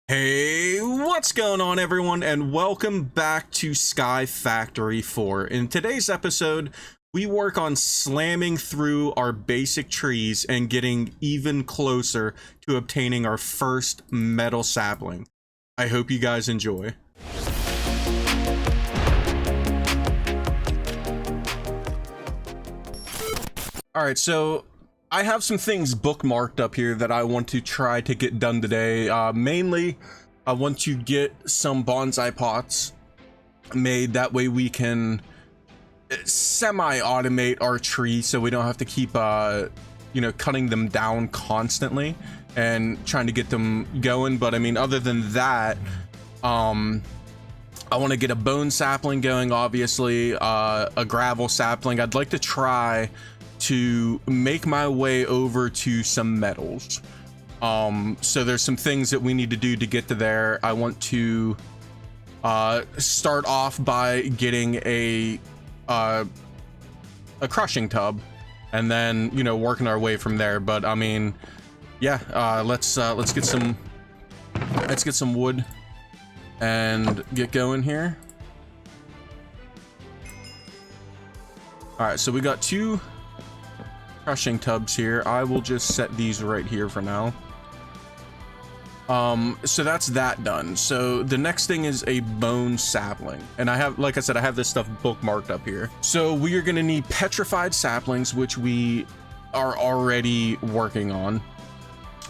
Hey, what's going on everyone, and welcome back to Skyfactory 4. In today's episode, we work on slamming through our basic trees and getting even closer to obtaining our first metal sapling. I hope you guys enjoy. Alright, so I have some things bookmarked up here that I want to try to get done today. Mainly, I want to get some bonsai pots made. That way we can semi-automate our tree so we don't have to keep, cutting them down constantly and trying to get them going. But I mean, other than that, I want to get a bone sapling going, obviously, a gravel sapling. I'd like to try to make my way over to some metals. So there's some things that we need to do to get to there. I want to start off by getting a crushing tub, and then working our way from there. But I mean, yeah, let's get some wood and get going here. All right, so we got two crushing tubs here. I will just set these right here for now. So that's that done. So the next thing is a bone sapling, and I have, like I said, I have this stuff bookmarked up here. So we are going to need petrified saplings, which we are already working on,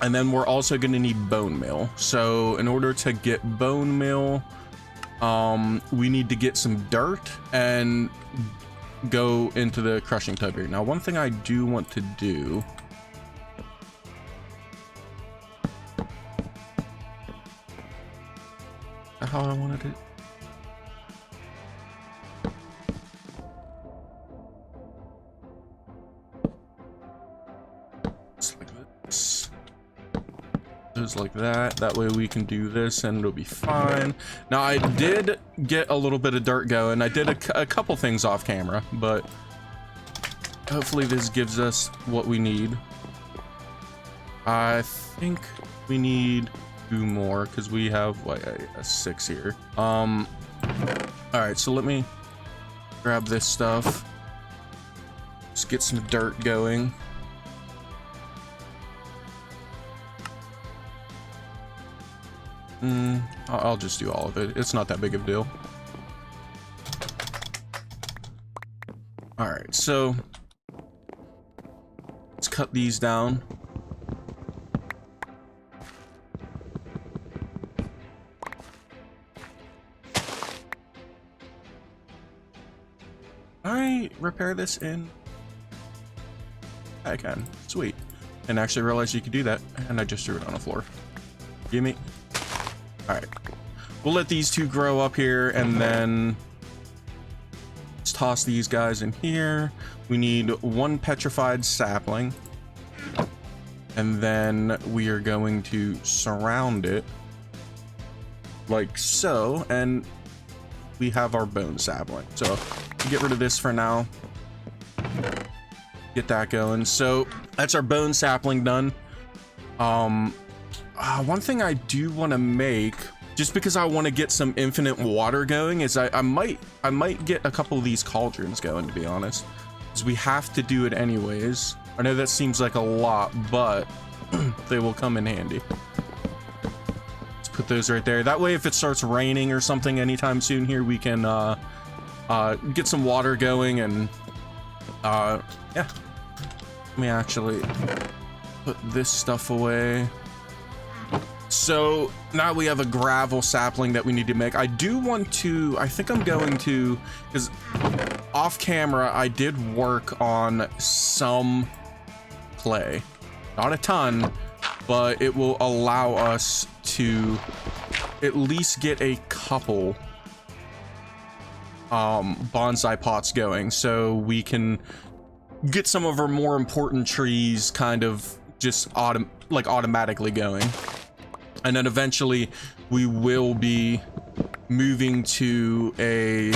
and then we're also going to need bone meal. So in order to get bone meal, we need to get some dirt and go into the crushing tub here. Now, one thing I do want to do, how I wanted it. Just like this. Just like that. That way we can do this and it'll be fine. Now, I did get a little bit of dirt going. I did a couple things off camera, but hopefully this gives us what we need. I think we need 2 more because we have like a 6 here. All right, so let me grab this stuff. Let's get some dirt going. I'll just do all of it. It's not that big of a deal. All right, so let's cut these down. I repair this in? I can. Sweet. And actually realized you could do that, and I just threw it on the floor. Gimme. All right, we'll let these two grow up here, and then let's toss these guys in here. We need 1 petrified sapling, and then we are going to surround it like so, and we have our bone sapling. So get rid of this for now, get that going. So that's our bone sapling done. One thing I do want to make, just because I want to get some infinite water going, is I might get a couple of these cauldrons going, to be honest, because we have to do it anyways. I know that seems like a lot, but they will come in handy. Let's put those right there. That way, if it starts raining or something anytime soon here, we can get some water going. And yeah, let me actually put this stuff away. So now we have a gravel sapling that we need to make. I do want to, I think I'm going to, because off camera I did work on some clay, not a ton, but it will allow us to at least get a couple bonsai pots going, so we can get some of our more important trees kind of just automatically going. And then eventually we will be moving to a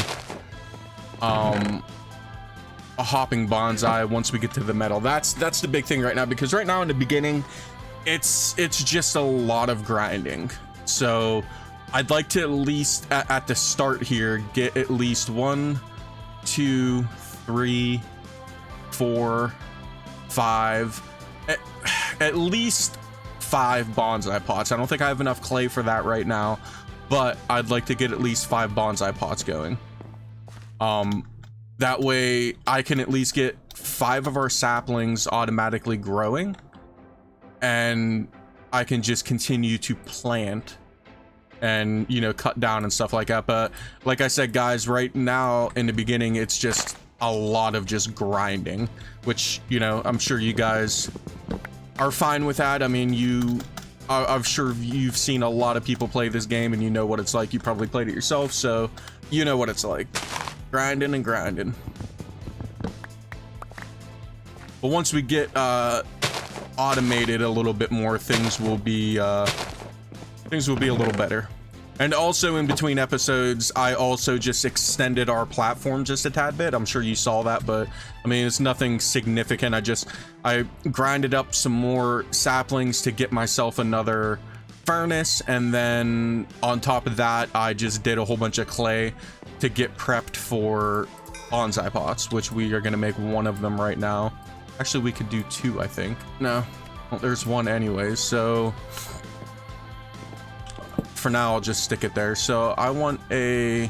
hopping bonsai once we get to the metal. That's the big thing right now, because right now in the beginning it's just a lot of grinding. So I'd like to at least at the start here get at least 1, 2, 3, 4, 5, at least 5 bonsai pots. I don't think I have enough clay for that right now, but I'd like to get at least 5 bonsai pots going. That way I can at least get 5 of our saplings automatically growing, and I can just continue to plant and, you know, cut down and stuff like that. But like I said, guys, right now in the beginning, it's just a lot of just grinding, which, you know, I'm sure you guys are fine with that. I mean, I'm sure you've seen a lot of people play this game and you know what it's like. You probably played it yourself, so you know what it's like. Grinding and grinding. But once we get automated a little bit more, things will be a little better. And also in between episodes, I also just extended our platform just a tad bit. I'm sure you saw that, but I mean, it's nothing significant. I grinded up some more saplings to get myself another furnace, and then on top of that, I just did a whole bunch of clay to get prepped for bonsai pots, which we are going to make 1 of them right now. Actually, we could do 2, I think. No, well, there's 1 anyways, so for now I'll just stick it there. So I want a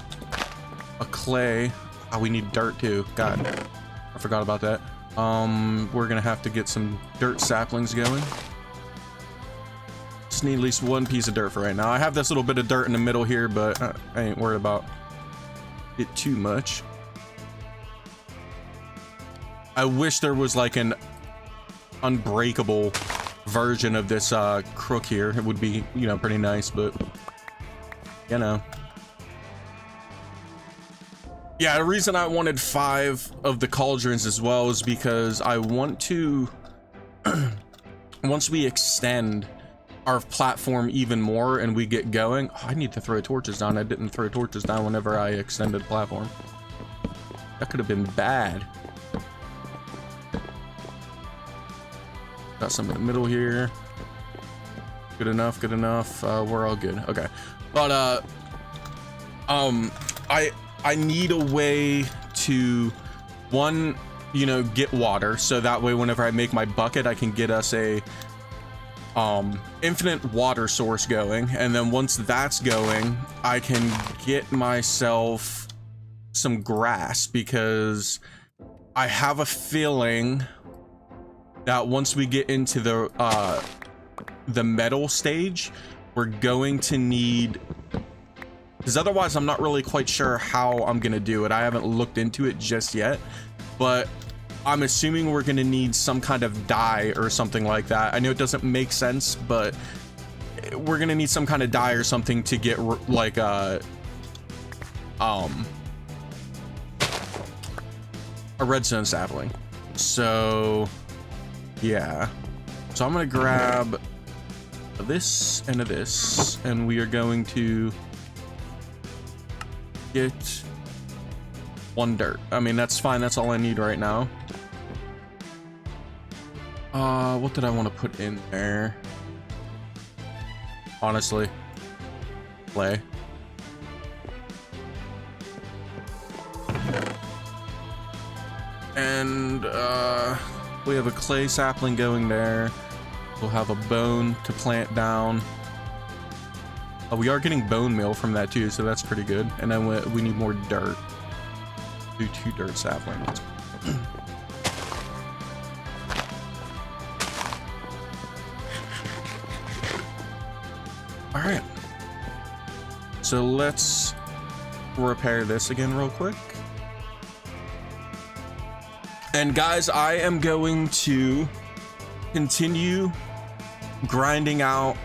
clay. Oh, we need dirt too. God, I forgot about that. We're gonna have to get some dirt saplings going. Just need at least 1 piece of dirt for right now. I have this little bit of dirt in the middle here, but I ain't worried about it too much. I wish there was like an unbreakable version of this crook here. It would be, you know, pretty nice, but you know. Yeah, the reason I wanted 5 of the cauldrons as well is because I want to once we extend our platform even more and we get going. Oh, I need to throw torches down. I didn't throw torches down whenever I extended the platform. That could have been bad. Got some in the middle here. Good enough, good enough. We're all good. Okay. But I need a way to, one, you know, get water, so that way whenever I make my bucket, I can get us a infinite water source going, and then once that's going, I can get myself some grass, because I have a feeling that once we get into the metal stage, we're going to need, because otherwise I'm not really quite sure how I'm gonna do it. I haven't looked into it just yet, but I'm assuming we're gonna need some kind of dye or something like that. I know it doesn't make sense, but we're gonna need some kind of dye or something to get like a redstone sapling. So yeah, so I'm gonna grab this and this, and we are going to get 1 dirt. I mean, that's fine. That's all I need right now. What did I want to put in there? Honestly, clay. And we have a clay sapling going there. We'll have a bone to plant down. Oh, we are getting bone meal from that too, so that's pretty good. And then we need more dirt. Do 2 dirt saplings. All right. So let's repair this again real quick. And guys, I am going to continue grinding out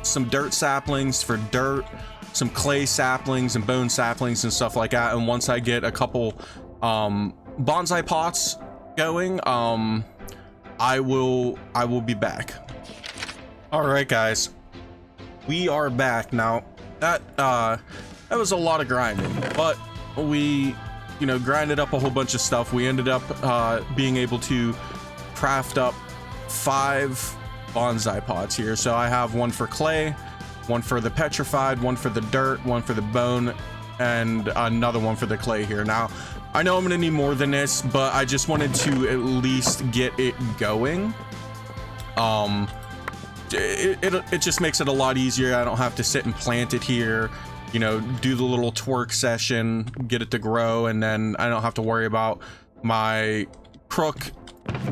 some dirt saplings for dirt, some clay saplings and bone saplings and stuff like that. And once I get a couple bonsai pots going, I will be back. All right, guys, we are back now. That was a lot of grinding, but we, you know, grinded up a whole bunch of stuff. We ended up being able to craft up 5 bonsai pots here. So I have 1 for clay, one for the petrified, one for the dirt, one for the bone, and another one for the clay here. Now, I know I'm gonna need more than this, but I just wanted to at least get it going. It just makes it a lot easier. I don't have to sit and plant it here, you know, do the little twerk session, get it to grow, and then I don't have to worry about my crook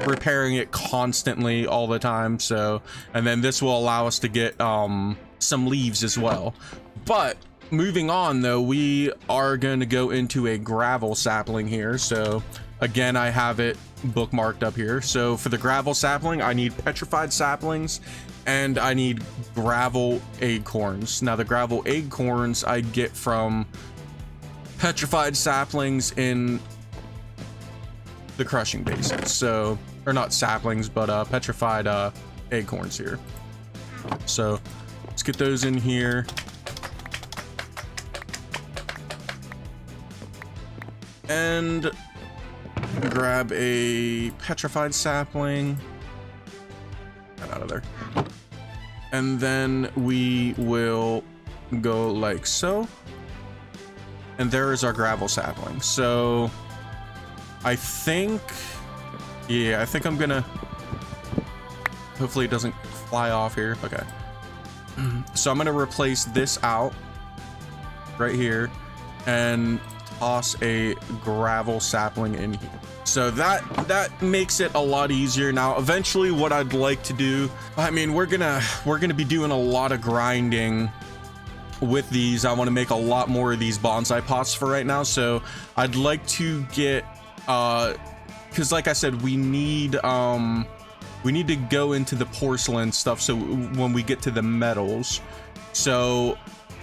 repairing it constantly all the time. So, and then this will allow us to get some leaves as well. But moving on though, we are going to go into a gravel sapling here. So again, I have it bookmarked up here. So for the gravel sapling, I need petrified saplings and I need gravel acorns. Now the gravel acorns I get from petrified saplings in the crushing bases. So, or not saplings, but petrified acorns here. So let's get those in here. And grab a petrified sapling. Get out of there. And then we will go like so. And there is our gravel sapling. So I think, yeah, I think I'm gonna, hopefully it doesn't fly off here. Okay. So I'm gonna replace this out right here and toss a gravel sapling in here. So that makes it a lot easier. Now, eventually what I'd like to do, I mean, we're gonna be doing a lot of grinding with these. I want to make a lot more of these bonsai pots for right now. So I'd like to get, because like I said, we need to go into the porcelain stuff. So when we get to the metals, so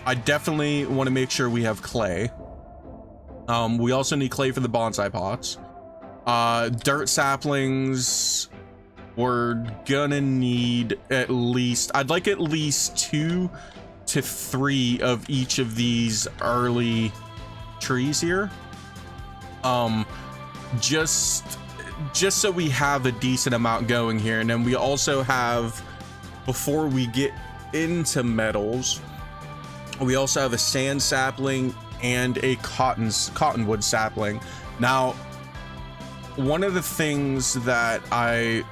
I definitely want to make sure we have clay. We also need clay for the bonsai pots. Dirt saplings, we're gonna need at least, I'd like at least 2 to 3 of each of these early trees here. Just so we have a decent amount going here. And then we also have, before we get into metals, we also have a sand sapling and a cottonwood sapling. Now, one of the things that I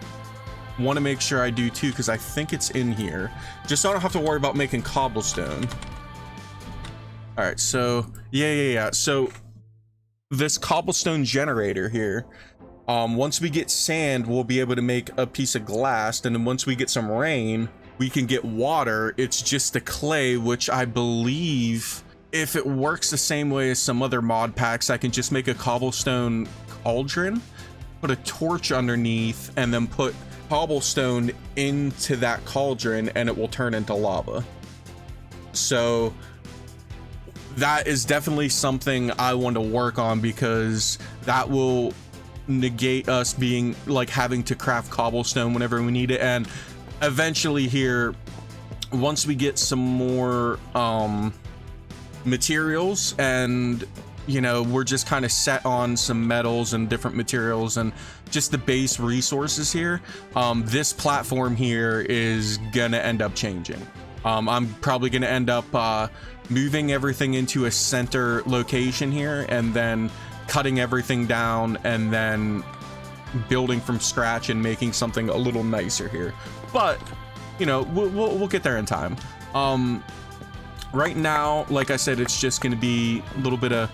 want to make sure I do too, because I think it's in here, just so I don't have to worry about making cobblestone. All right, so yeah. So this cobblestone generator here, once we get sand, we'll be able to make a piece of glass, and then once we get some rain, we can get water. It's just the clay, which I believe, if it works the same way as some other mod packs, I can just make a cobblestone cauldron, put a torch underneath, and then put cobblestone into that cauldron, and it will turn into lava. So that is definitely something I want to work on, because that will negate us being like having to craft cobblestone whenever we need it. And eventually here, once we get some more materials, and you know, we're just kind of set on some metals and different materials and just the base resources here, this platform here is gonna end up changing. I'm probably gonna end up moving everything into a center location here, and then cutting everything down, and then building from scratch and making something a little nicer here. But you know, we'll get there in time. Right now, like I said, it's just gonna be a little bit of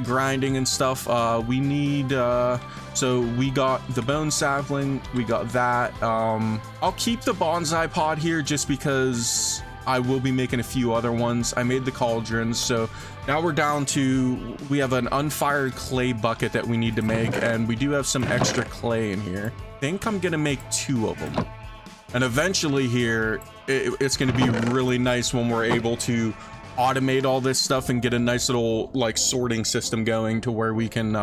grinding and stuff. We need so we got the bone sapling, we got that. I'll keep the bonsai pod here just because I will be making a few other ones. I made the cauldrons, so now we're down to, we have an unfired clay bucket that we need to make, and we do have some extra clay in here. I think I'm gonna make 2 of them, and eventually here it's gonna be really nice when we're able to automate all this stuff and get a nice little like sorting system going to where we can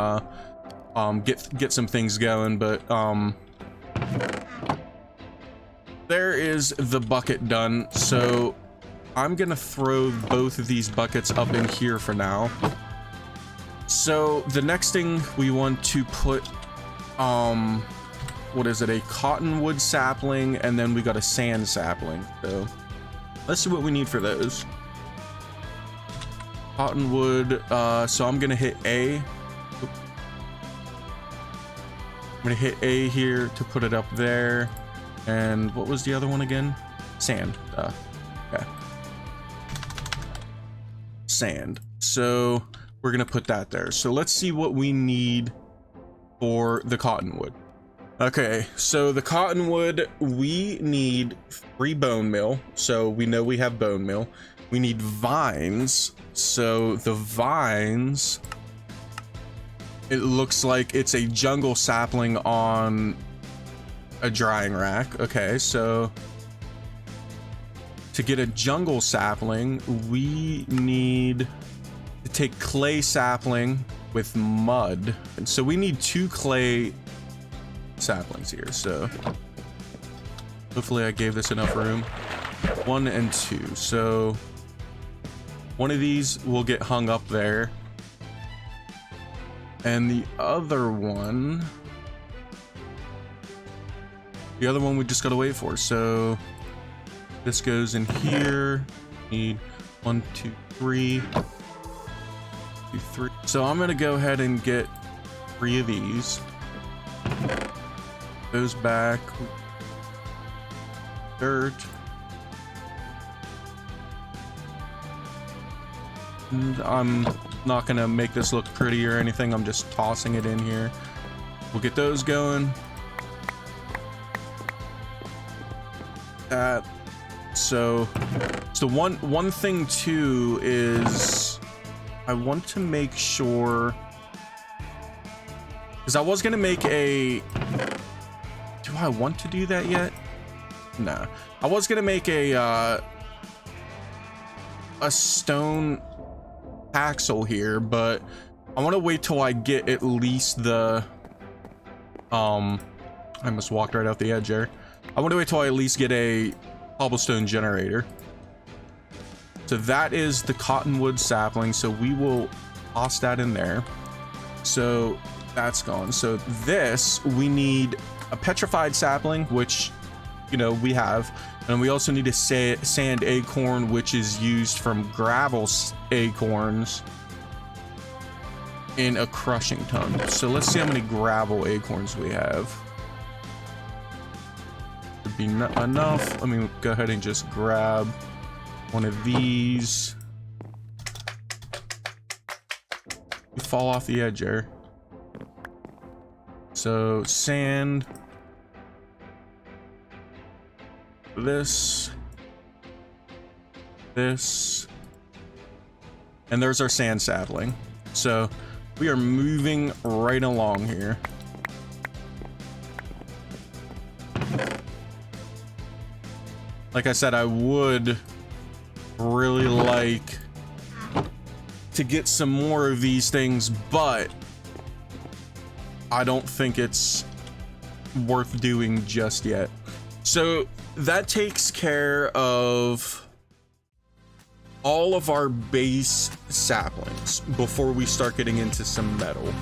get some things going. But there is the bucket done, so I'm gonna throw both of these buckets up in here for now. So the next thing we want to put, what is it, a cottonwood sapling, and then we got a sand sapling. So let's see what we need for those. Cottonwood, so I'm gonna hit A. I'm gonna hit A here to put it up there. And what was the other one again? Sand. Okay. Sand. So we're gonna put that there. So let's see what we need for the cottonwood. Okay, so the cottonwood, we need 3 bone meal. So we know we have bone meal. We need vines. So the vines, it looks like it's a jungle sapling on a drying rack. Okay, so to get a jungle sapling, we need to take clay sapling with mud. And so we need 2 clay saplings here. So hopefully I gave this enough room. 1 and 2. So one of these will get hung up there. And the other one we just gotta wait for. So this goes in here. Need 1, 2, 3. 2, 3. So I'm gonna go ahead and get 3 of these. Goes back. Dirt. And I'm not gonna make this look pretty or anything. I'm just tossing it in here. We'll get those going. So one thing too is I want to make sure, because I was gonna make a, do I want to do that yet? No, I was gonna make a stone axle here, but I want to wait till I get at least the I almost walked right off the edge there. I want to wait till I at least get a cobblestone generator. So that is the cottonwood sapling, so we will toss that in there. So that's gone. So this, we need a petrified sapling, which, you know, we have, and we also need a sand acorn, which is used from gravel acorns in a crushing ton. So let's see how many gravel acorns we have. Would be enough. Let me go ahead and just grab one of these. You fall off the edge there. So sand. This. And there's our sand sapling. So we are moving right along here. Like I said, I would really like to get some more of these things, but I don't think it's worth doing just yet. So that takes care of all of our base saplings before we start getting into some metal.